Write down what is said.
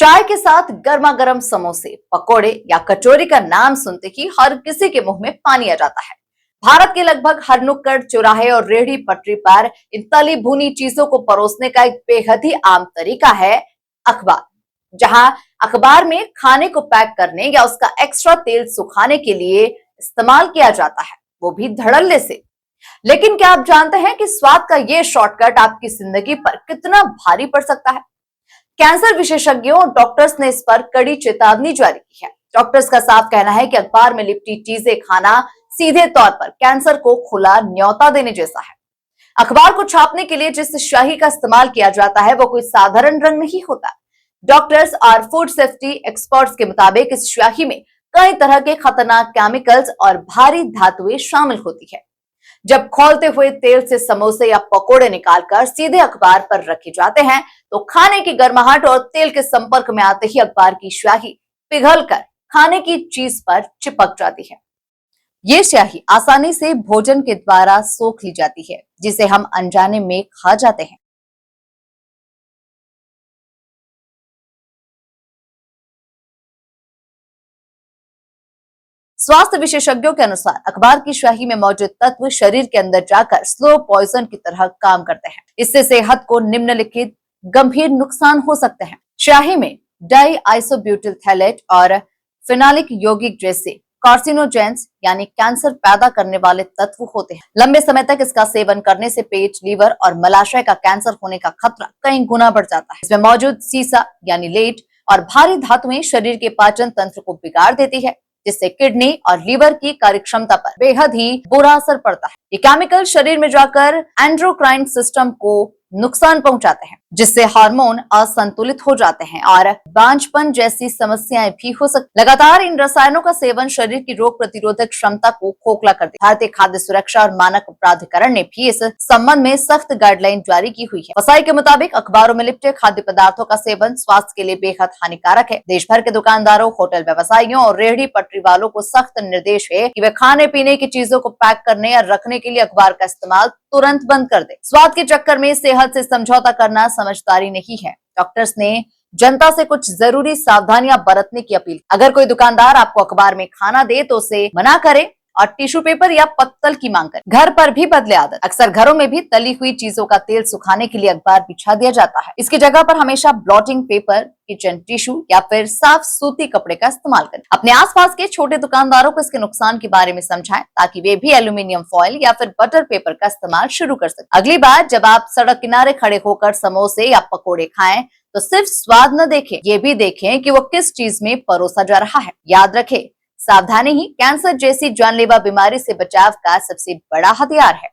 चाय के साथ गर्मा गर्म समोसे, पकोड़े या कचौरी का नाम सुनते ही हर किसी के मुंह में पानी आ जाता है। भारत के लगभग हर नुक्कड़, चौराहे और रेहड़ी पटरी पर इन तली भुनी चीजों को परोसने का एक बेहद ही आम तरीका है अखबार। जहां अखबार में खाने को पैक करने या उसका एक्स्ट्रा तेल सुखाने के लिए इस्तेमाल किया जाता है, वो भी धड़ल्ले से। लेकिन क्या आप जानते हैं कि स्वाद का ये शॉर्टकट आपकी जिंदगी पर कितना भारी पड़ सकता है? कैंसर विशेषज्ञों और डॉक्टर्स ने इस पर कड़ी चेतावनी जारी की है। डॉक्टर्स का साफ कहना है कि अखबार में लिपटी चीजें खाना सीधे तौर पर कैंसर को खुला न्योता देने जैसा है। अखबार को छापने के लिए जिस स्याही का इस्तेमाल किया जाता है वो कोई साधारण रंग नहीं होता। डॉक्टर्स और फूड सेफ्टी एक्सपर्ट्स के मुताबिक इस स्याही में कई तरह के खतरनाक केमिकल्स और भारी धातुएं शामिल होती है। जब खौलते हुए तेल से समोसे या पकोड़े निकालकर सीधे अखबार पर रखे जाते हैं तो खाने की गर्माहट और तेल के संपर्क में आते ही अखबार की स्याही पिघलकर खाने की चीज पर चिपक जाती है। ये स्याही आसानी से भोजन के द्वारा सोख ली जाती है, जिसे हम अनजाने में खा जाते हैं। स्वास्थ्य विशेषज्ञों के अनुसार अखबार की स्याही में मौजूद तत्व शरीर के अंदर जाकर स्लो पॉइजन की तरह काम करते हैं। इससे सेहत को निम्नलिखित गंभीर नुकसान हो सकते हैं। स्याही में डाई आइसोब्यूटिल थैलेट और फिनालिक यौगिक जैसे कार्सिनोजेंस यानी कैंसर पैदा करने वाले तत्व होते हैं। लंबे समय तक इसका सेवन करने से पेट, लीवर और मलाशय का कैंसर होने का खतरा कई गुना बढ़ जाता है। इसमें मौजूद सीसा यानी लेड और भारी धातुएं शरीर के पाचन तंत्र को बिगाड़ देती है, जिससे किडनी और लीवर की कार्यक्षमता पर बेहद ही बुरा असर पड़ता है। ये केमिकल शरीर में जाकर एंड्रोक्राइन सिस्टम को नुकसान पहुंचाते हैं, जिससे हार्मोन असंतुलित हो जाते हैं और बांझपन जैसी समस्याएं भी हो सकती। लगातार इन रसायनों का सेवन शरीर की रोग प्रतिरोधक क्षमता को खोखला कर देता है। भारतीय खाद्य सुरक्षा और मानक प्राधिकरण ने भी इस संबंध में सख्त गाइडलाइन जारी की हुई है। वसाई के मुताबिक अखबारों में लिपटे खाद्य पदार्थों का सेवन स्वास्थ्य के लिए बेहद हानिकारक है। देश भर के दुकानदारों, होटल व्यवसायियों और रेहड़ी पटरी वालों को सख्त निर्देश है कि वे खाने पीने की चीजों को पैक करने या रखने के लिए अखबार का इस्तेमाल तुरंत बंद कर दे। स्वाद के चक्कर में सेहत से समझौता करना समझदारी नहीं है। डॉक्टर्स ने जनता से कुछ जरूरी सावधानियां बरतने की अपील। अगर कोई दुकानदार आपको अखबार में खाना दे तो उसे मना करें और टिश्यू पेपर या पत्तल की मांग करें। घर पर भी बदले आदत। अक्सर घरों में भी तली हुई चीजों का तेल सुखाने के लिए अखबार बिछा दिया जाता है। इसकी जगह पर हमेशा ब्लॉटिंग पेपर, किचन टिश्यू या फिर साफ सूती कपड़े का इस्तेमाल करें। अपने आसपास के छोटे दुकानदारों को इसके नुकसान के बारे में समझाएं, ताकि वे भी एल्यूमिनियम फॉइल या फिर बटर पेपर का इस्तेमाल शुरू कर सकें। अगली बार जब आप सड़क किनारे खड़े होकर समोसे या पकोड़े खाएं तो सिर्फ स्वाद न देखें, ये भी देखें कि वो किस चीज में परोसा जा रहा है। याद रखें, सावधानी ही कैंसर जैसी जानलेवा बीमारी से बचाव का सबसे बड़ा हथियार है।